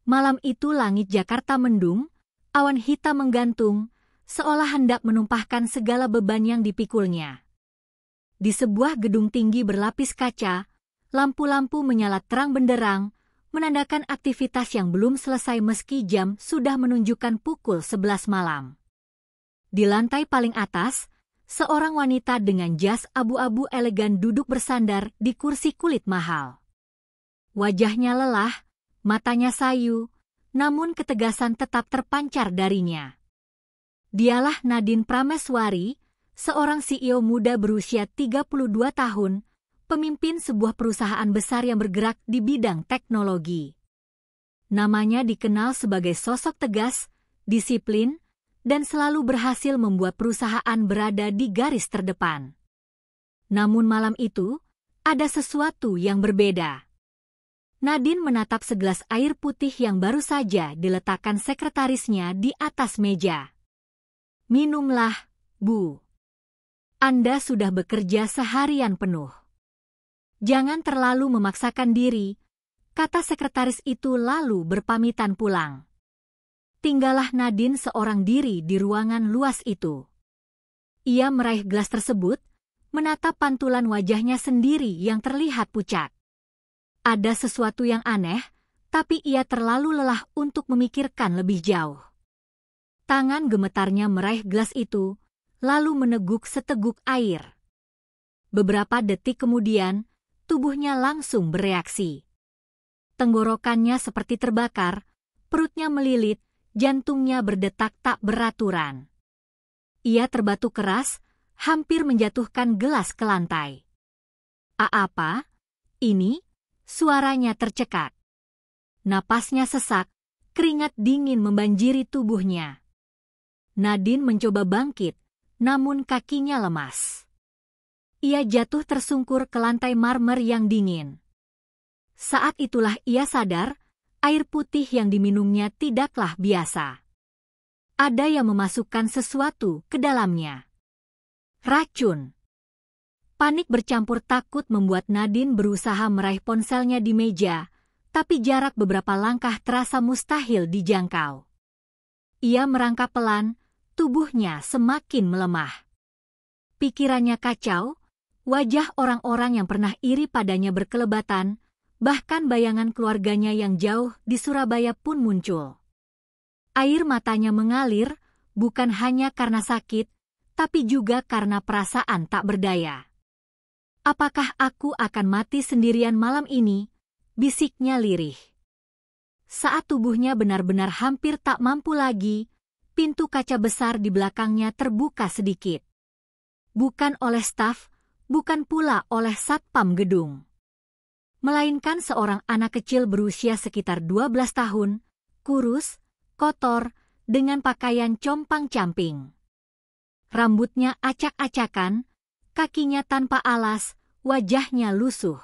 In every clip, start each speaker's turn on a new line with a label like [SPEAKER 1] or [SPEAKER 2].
[SPEAKER 1] Malam itu langit Jakarta mendung, awan hitam menggantung, seolah hendak menumpahkan segala beban yang dipikulnya. Di sebuah gedung tinggi berlapis kaca, lampu-lampu menyala terang benderang, menandakan aktivitas yang belum selesai meski jam sudah menunjukkan pukul 11 malam. Di lantai paling atas, seorang wanita dengan jas abu-abu elegan duduk bersandar di kursi kulit mahal. Wajahnya lelah, matanya sayu, namun ketegasan tetap terpancar darinya. Dialah Nadine Prameswari, seorang CEO muda berusia 32 tahun, pemimpin sebuah perusahaan besar yang bergerak di bidang teknologi. Namanya dikenal sebagai sosok tegas, disiplin, dan selalu berhasil membuat perusahaan berada di garis terdepan. Namun malam itu, ada sesuatu yang berbeda. Nadine menatap segelas air putih yang baru saja diletakkan sekretarisnya di atas meja. "Minumlah, Bu. Anda sudah bekerja seharian penuh. Jangan terlalu memaksakan diri," kata sekretaris itu lalu berpamitan pulang. Tinggallah Nadine seorang diri di ruangan luas itu. Ia meraih gelas tersebut, menatap pantulan wajahnya sendiri yang terlihat pucat. Ada sesuatu yang aneh, tapi ia terlalu lelah untuk memikirkan lebih jauh. Tangan gemetarnya meraih gelas itu, lalu meneguk seteguk air. Beberapa detik kemudian, tubuhnya langsung bereaksi. Tenggorokannya seperti terbakar, perutnya melilit, jantungnya berdetak tak beraturan. Ia terbatuk keras, hampir menjatuhkan gelas ke lantai. "Apa? Ini?" Suaranya tercekat. Napasnya sesak, keringat dingin membanjiri tubuhnya. Nadine mencoba bangkit, namun kakinya lemas. Ia jatuh tersungkur ke lantai marmer yang dingin. Saat itulah ia sadar, air putih yang diminumnya tidaklah biasa. Ada yang memasukkan sesuatu ke dalamnya. Racun. Panik bercampur takut membuat Nadine berusaha meraih ponselnya di meja, tapi jarak beberapa langkah terasa mustahil dijangkau. Ia merangkak pelan, tubuhnya semakin melemah. Pikirannya kacau, wajah orang-orang yang pernah iri padanya berkelebatan, bahkan bayangan keluarganya yang jauh di Surabaya pun muncul. Air matanya mengalir, bukan hanya karena sakit, tapi juga karena perasaan tak berdaya. "Apakah aku akan mati sendirian malam ini?" bisiknya lirih. Saat tubuhnya benar-benar hampir tak mampu lagi, pintu kaca besar di belakangnya terbuka sedikit. Bukan oleh staf, bukan pula oleh satpam gedung. Melainkan seorang anak kecil berusia sekitar 12 tahun, kurus, kotor, dengan pakaian compang-camping. Rambutnya acak-acakan, kakinya tanpa alas, wajahnya lusuh.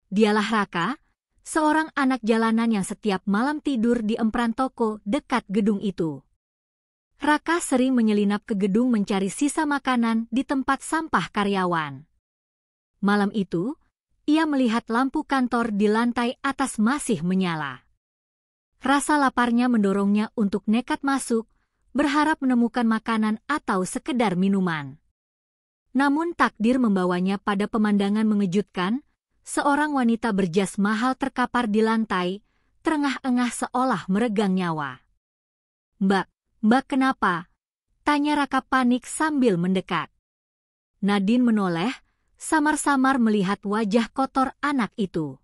[SPEAKER 1] Dialah Raka, seorang anak jalanan yang setiap malam tidur di empran toko dekat gedung itu. Raka sering menyelinap ke gedung mencari sisa makanan di tempat sampah karyawan. Malam itu, ia melihat lampu kantor di lantai atas masih menyala. Rasa laparnya mendorongnya untuk nekat masuk, berharap menemukan makanan atau sekedar minuman. Namun takdir membawanya pada pemandangan mengejutkan, seorang wanita berjas mahal terkapar di lantai, terengah-engah seolah meregang nyawa. Mbak kenapa?" tanya Raka panik sambil mendekat. Nadine menoleh, samar-samar melihat wajah kotor anak itu.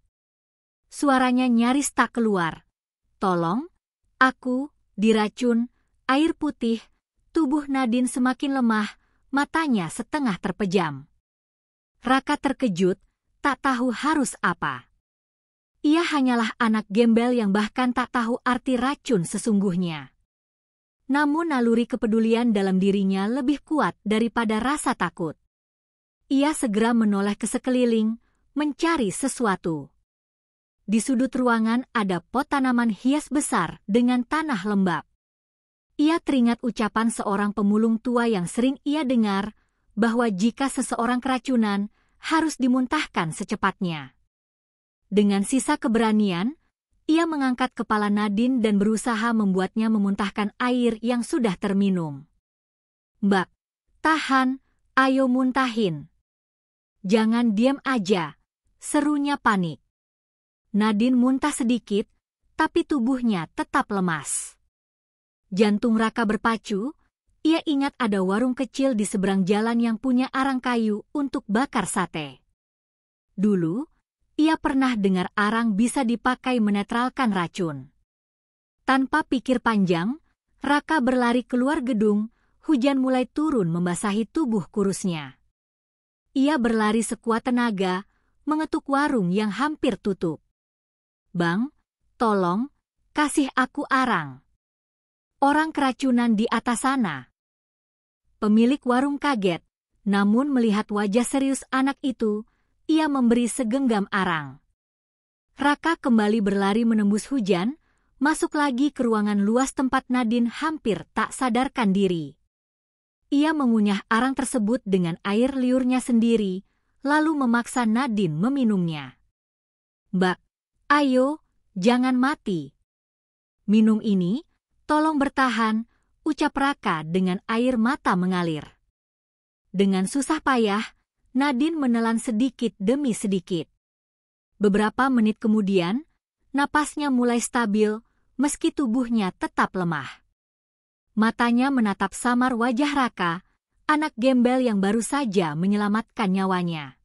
[SPEAKER 1] Suaranya nyaris tak keluar. "Tolong, aku diracun, air putih." Tubuh Nadine semakin lemah, matanya setengah terpejam. Raka terkejut, tak tahu harus apa. Ia hanyalah anak gembel yang bahkan tak tahu arti racun sesungguhnya. Namun naluri kepedulian dalam dirinya lebih kuat daripada rasa takut. Ia segera menoleh ke sekeliling, mencari sesuatu. Di sudut ruangan ada pot tanaman hias besar dengan tanah lembab. Ia teringat ucapan seorang pemulung tua yang sering ia dengar, bahwa jika seseorang keracunan, harus dimuntahkan secepatnya. Dengan sisa keberanian, ia mengangkat kepala Nadine dan berusaha membuatnya memuntahkan air yang sudah terminum. "Mbak, tahan, ayo muntahin." "Jangan diam aja," serunya panik. Nadine muntah sedikit, tapi tubuhnya tetap lemas. Jantung Raka berpacu, ia ingat ada warung kecil di seberang jalan yang punya arang kayu untuk bakar sate. Dulu, ia pernah dengar arang bisa dipakai menetralkan racun. Tanpa pikir panjang, Raka berlari keluar gedung, hujan mulai turun membasahi tubuh kurusnya. Ia berlari sekuat tenaga, mengetuk warung yang hampir tutup. "Bang, tolong, kasih aku arang. Orang keracunan di atas sana." Pemilik warung kaget, namun melihat wajah serius anak itu, ia memberi segenggam arang. Raka kembali berlari menembus hujan, masuk lagi ke ruangan luas tempat Nadine hampir tak sadarkan diri. Ia mengunyah arang tersebut dengan air liurnya sendiri, lalu memaksa Nadine meminumnya. "Mbak, ayo, jangan mati. Minum ini, tolong bertahan," ucap Raka dengan air mata mengalir. Dengan susah payah, Nadine menelan sedikit demi sedikit. Beberapa menit kemudian, napasnya mulai stabil meski tubuhnya tetap lemah. Matanya menatap samar wajah Raka, anak gembel yang baru saja menyelamatkan nyawanya.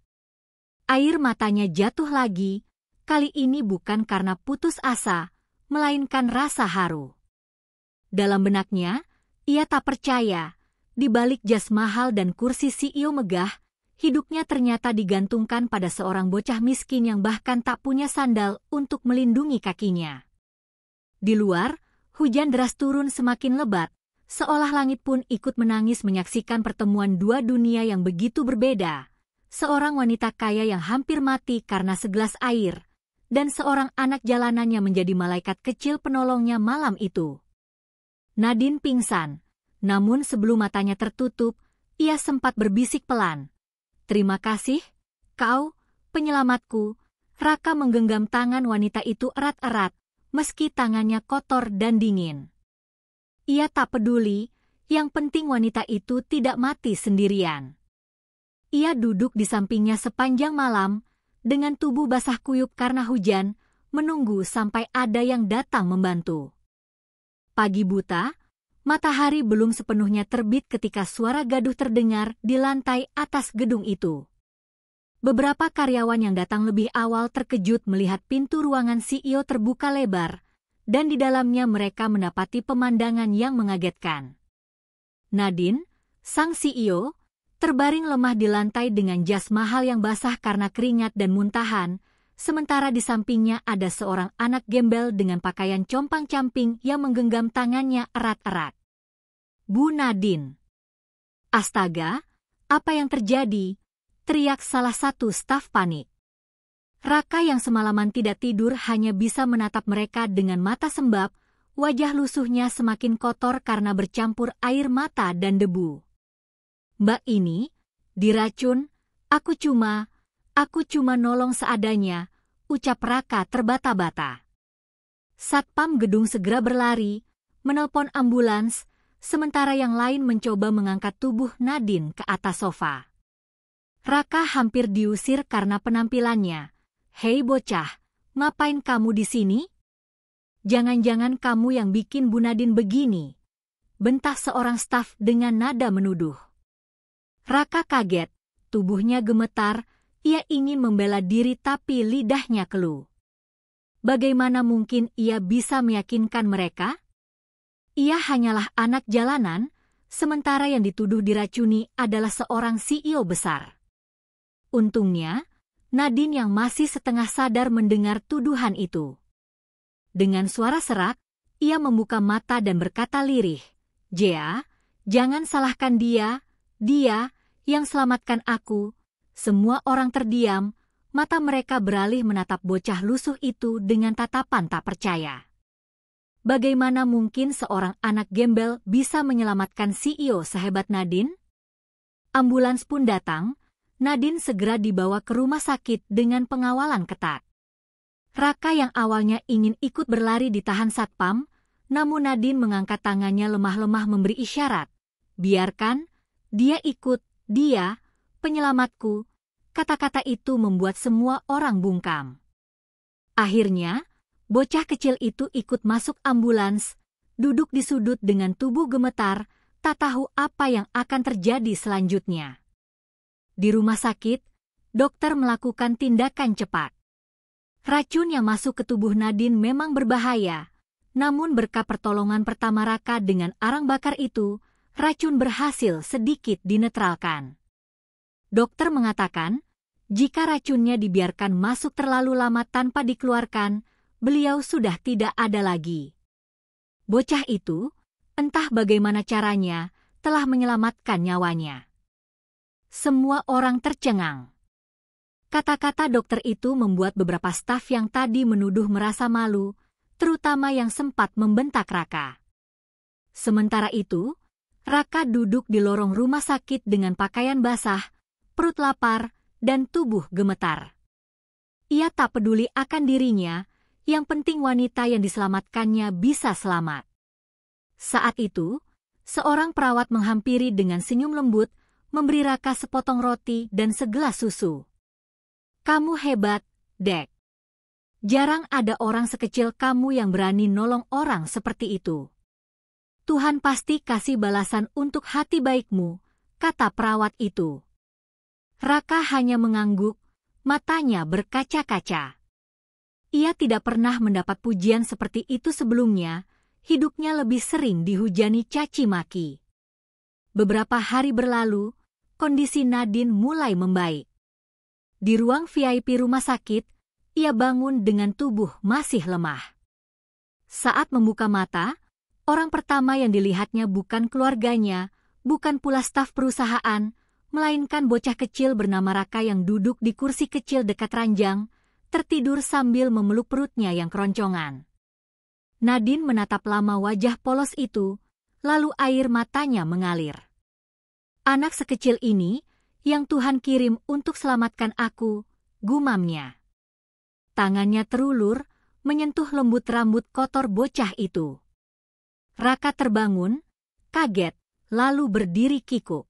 [SPEAKER 1] Air matanya jatuh lagi, kali ini bukan karena putus asa, melainkan rasa haru. Dalam benaknya, ia tak percaya, di balik jas mahal dan kursi CEO megah, hidupnya ternyata digantungkan pada seorang bocah miskin yang bahkan tak punya sandal untuk melindungi kakinya. Di luar, hujan deras turun semakin lebat, seolah langit pun ikut menangis menyaksikan pertemuan dua dunia yang begitu berbeda. Seorang wanita kaya yang hampir mati karena segelas air, dan seorang anak jalanan yang menjadi malaikat kecil penolongnya malam itu. Nadine pingsan, namun sebelum matanya tertutup, ia sempat berbisik pelan. "Terima kasih, kau, penyelamatku." Raka menggenggam tangan wanita itu erat-erat, meski tangannya kotor dan dingin. Ia tak peduli, yang penting wanita itu tidak mati sendirian. Ia duduk di sampingnya sepanjang malam, dengan tubuh basah kuyup karena hujan, menunggu sampai ada yang datang membantu. Pagi buta, matahari belum sepenuhnya terbit ketika suara gaduh terdengar di lantai atas gedung itu. Beberapa karyawan yang datang lebih awal terkejut melihat pintu ruangan CEO terbuka lebar, dan di dalamnya mereka mendapati pemandangan yang mengagetkan. Nadine, sang CEO, terbaring lemah di lantai dengan jas mahal yang basah karena keringat dan muntahan, sementara di sampingnya ada seorang anak gembel dengan pakaian compang-camping yang menggenggam tangannya erat-erat. "Bu Nadine." "Astaga, apa yang terjadi?" teriak salah satu staf panik. Raka yang semalaman tidak tidur hanya bisa menatap mereka dengan mata sembab, wajah lusuhnya semakin kotor karena bercampur air mata dan debu. "Mbak ini, diracun, aku cuma nolong seadanya," ucap Raka terbata-bata. Satpam gedung segera berlari, menelpon ambulans, sementara yang lain mencoba mengangkat tubuh Nadine ke atas sofa. Raka hampir diusir karena penampilannya. "Hei bocah, ngapain kamu di sini? Jangan-jangan kamu yang bikin Bu Nadine begini?" bentak seorang staf dengan nada menuduh. Raka kaget, tubuhnya gemetar, ia ingin membela diri tapi lidahnya keluh. Bagaimana mungkin ia bisa meyakinkan mereka? Ia hanyalah anak jalanan, sementara yang dituduh diracuni adalah seorang CEO besar. Untungnya, Nadine yang masih setengah sadar mendengar tuduhan itu. Dengan suara serak, ia membuka mata dan berkata lirih, "Jea, jangan salahkan dia yang selamatkan aku." Semua orang terdiam, mata mereka beralih menatap bocah lusuh itu dengan tatapan tak percaya. Bagaimana mungkin seorang anak gembel bisa menyelamatkan CEO sehebat Nadine? Ambulans pun datang, Nadine segera dibawa ke rumah sakit dengan pengawalan ketat. Raka yang awalnya ingin ikut berlari ditahan satpam, namun Nadine mengangkat tangannya lemah-lemah memberi isyarat. Biarkan, dia ikut, dia, penyelamatku. Kata-kata itu membuat semua orang bungkam. Akhirnya, bocah kecil itu ikut masuk ambulans, duduk di sudut dengan tubuh gemetar, tak tahu apa yang akan terjadi selanjutnya. Di rumah sakit, dokter melakukan tindakan cepat. Racun yang masuk ke tubuh Nadine memang berbahaya, namun berkat pertolongan pertama Raka dengan arang bakar itu, racun berhasil sedikit dinetralkan. Dokter mengatakan, jika racunnya dibiarkan masuk terlalu lama tanpa dikeluarkan, beliau sudah tidak ada lagi. Bocah itu, entah bagaimana caranya, telah menyelamatkan nyawanya. Semua orang tercengang. Kata-kata dokter itu membuat beberapa staf yang tadi menuduh merasa malu, terutama yang sempat membentak Raka. Sementara itu, Raka duduk di lorong rumah sakit dengan pakaian basah, perut lapar, dan tubuh gemetar. Ia tak peduli akan dirinya, yang penting wanita yang diselamatkannya bisa selamat. Saat itu, seorang perawat menghampiri dengan senyum lembut, memberi Raka sepotong roti dan segelas susu. Kamu hebat, Dek. Jarang ada orang sekecil kamu yang berani nolong orang seperti itu. Tuhan pasti kasih balasan untuk hati baikmu, kata perawat itu. Raka hanya mengangguk, matanya berkaca-kaca. Ia tidak pernah mendapat pujian seperti itu sebelumnya, hidupnya lebih sering dihujani caci maki. Beberapa hari berlalu, kondisi Nadine mulai membaik. Di ruang VIP rumah sakit, ia bangun dengan tubuh masih lemah. Saat membuka mata, orang pertama yang dilihatnya bukan keluarganya, bukan pula staf perusahaan, melainkan bocah kecil bernama Raka yang duduk di kursi kecil dekat ranjang, tertidur sambil memeluk perutnya yang keroncongan. Nadine menatap lama wajah polos itu, lalu air matanya mengalir. Anak sekecil ini, yang Tuhan kirim untuk selamatkan aku, gumamnya. Tangannya terulur, menyentuh lembut rambut kotor bocah itu. Raka terbangun, kaget, lalu berdiri kikuk.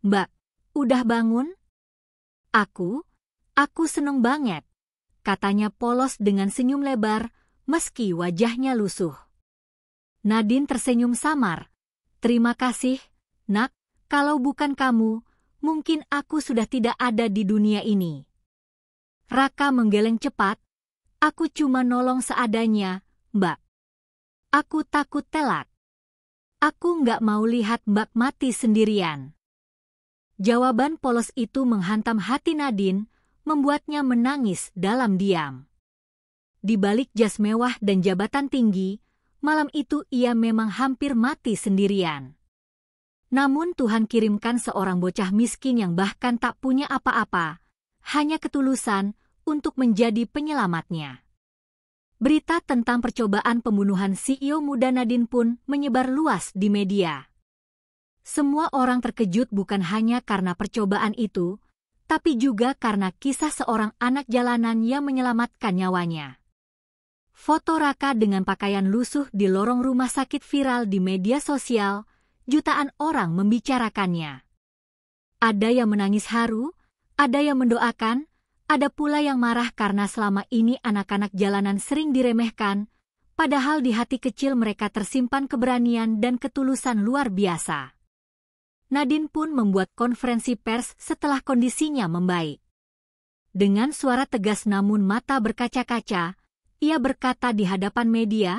[SPEAKER 1] Mbak, udah bangun? Aku seneng banget, katanya polos dengan senyum lebar, meski wajahnya lusuh. Nadine tersenyum samar. Terima kasih, nak, kalau bukan kamu, mungkin aku sudah tidak ada di dunia ini. Raka menggeleng cepat. Aku cuma nolong seadanya, Mbak. Aku takut telat. Aku nggak mau lihat Mbak mati sendirian. Jawaban polos itu menghantam hati Nadine, membuatnya menangis dalam diam. Di balik jas mewah dan jabatan tinggi, malam itu ia memang hampir mati sendirian. Namun Tuhan kirimkan seorang bocah miskin yang bahkan tak punya apa-apa, hanya ketulusan, untuk menjadi penyelamatnya. Berita tentang percobaan pembunuhan CEO muda Nadine pun menyebar luas di media. Semua orang terkejut bukan hanya karena percobaan itu, tapi juga karena kisah seorang anak jalanan yang menyelamatkan nyawanya. Foto Raka dengan pakaian lusuh di lorong rumah sakit viral di media sosial, jutaan orang membicarakannya. Ada yang menangis haru, ada yang mendoakan, ada pula yang marah karena selama ini anak-anak jalanan sering diremehkan, padahal di hati kecil mereka tersimpan keberanian dan ketulusan luar biasa. Nadine pun membuat konferensi pers setelah kondisinya membaik. Dengan suara tegas namun mata berkaca-kaca, ia berkata di hadapan media,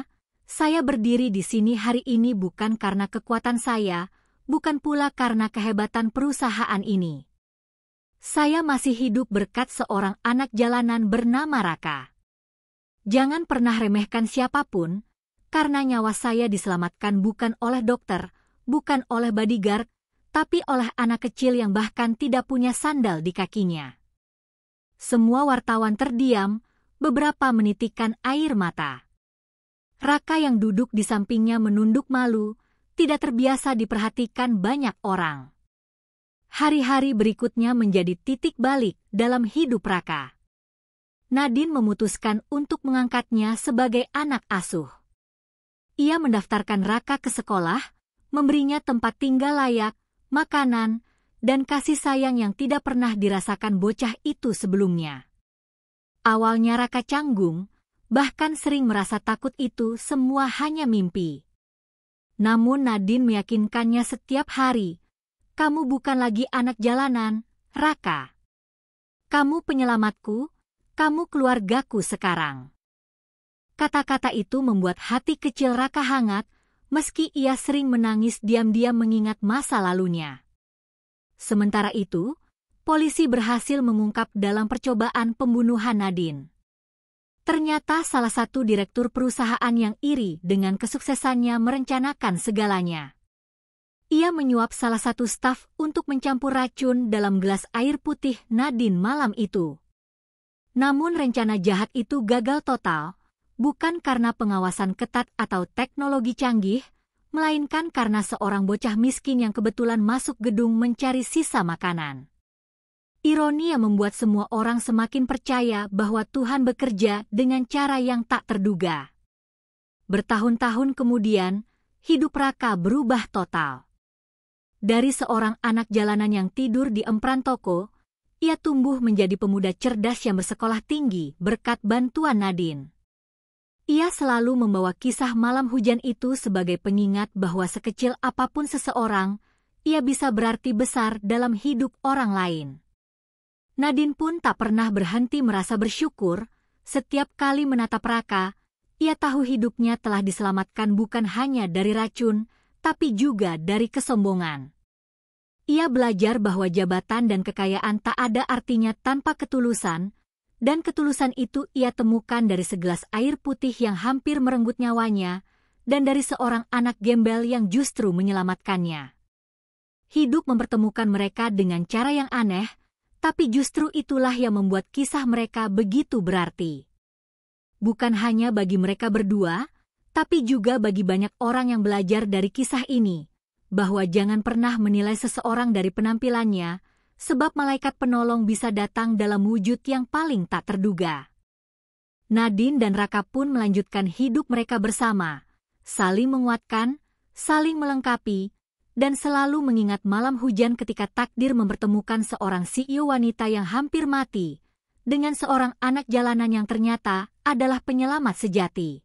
[SPEAKER 1] "Saya berdiri di sini hari ini bukan karena kekuatan saya, bukan pula karena kehebatan perusahaan ini. Saya masih hidup berkat seorang anak jalanan bernama Raka. Jangan pernah remehkan siapapun, karena nyawa saya diselamatkan bukan oleh dokter, bukan oleh bodyguard, tapi oleh anak kecil yang bahkan tidak punya sandal di kakinya." Semua wartawan terdiam, beberapa menitikkan air mata. Raka yang duduk di sampingnya menunduk malu, tidak terbiasa diperhatikan banyak orang. Hari-hari berikutnya menjadi titik balik dalam hidup Raka. Nadine memutuskan untuk mengangkatnya sebagai anak asuh. Ia mendaftarkan Raka ke sekolah, memberinya tempat tinggal layak, makanan, dan kasih sayang yang tidak pernah dirasakan bocah itu sebelumnya. Awalnya Raka canggung, bahkan sering merasa takut itu semua hanya mimpi. Namun Nadine meyakinkannya setiap hari, "Kamu bukan lagi anak jalanan, Raka. Kamu penyelamatku, kamu keluargaku sekarang." Kata-kata itu membuat hati kecil Raka hangat, meski ia sering menangis diam-diam mengingat masa lalunya. Sementara itu, polisi berhasil mengungkap dalam percobaan pembunuhan Nadine. Ternyata salah satu direktur perusahaan yang iri dengan kesuksesannya merencanakan segalanya. Ia menyuap salah satu staf untuk mencampur racun dalam gelas air putih Nadine malam itu. Namun rencana jahat itu gagal total, bukan karena pengawasan ketat atau teknologi canggih, melainkan karena seorang bocah miskin yang kebetulan masuk gedung mencari sisa makanan. Ironi yang membuat semua orang semakin percaya bahwa Tuhan bekerja dengan cara yang tak terduga. Bertahun-tahun kemudian, hidup Raka berubah total. Dari seorang anak jalanan yang tidur di empran toko, ia tumbuh menjadi pemuda cerdas yang bersekolah tinggi berkat bantuan Nadine. Ia selalu membawa kisah malam hujan itu sebagai pengingat bahwa sekecil apapun seseorang, ia bisa berarti besar dalam hidup orang lain. Nadine pun tak pernah berhenti merasa bersyukur. Setiap kali menatap Raka, ia tahu hidupnya telah diselamatkan bukan hanya dari racun, tapi juga dari kesombongan. Ia belajar bahwa jabatan dan kekayaan tak ada artinya tanpa ketulusan, dan ketulusan itu ia temukan dari segelas air putih yang hampir merenggut nyawanya, dan dari seorang anak gembel yang justru menyelamatkannya. Hidup mempertemukan mereka dengan cara yang aneh, tapi justru itulah yang membuat kisah mereka begitu berarti. Bukan hanya bagi mereka berdua, tapi juga bagi banyak orang yang belajar dari kisah ini, bahwa jangan pernah menilai seseorang dari penampilannya, sebab malaikat penolong bisa datang dalam wujud yang paling tak terduga. Nadine dan Raka pun melanjutkan hidup mereka bersama, saling menguatkan, saling melengkapi, dan selalu mengingat malam hujan ketika takdir mempertemukan seorang CEO wanita yang hampir mati, dengan seorang anak jalanan yang ternyata adalah penyelamat sejati.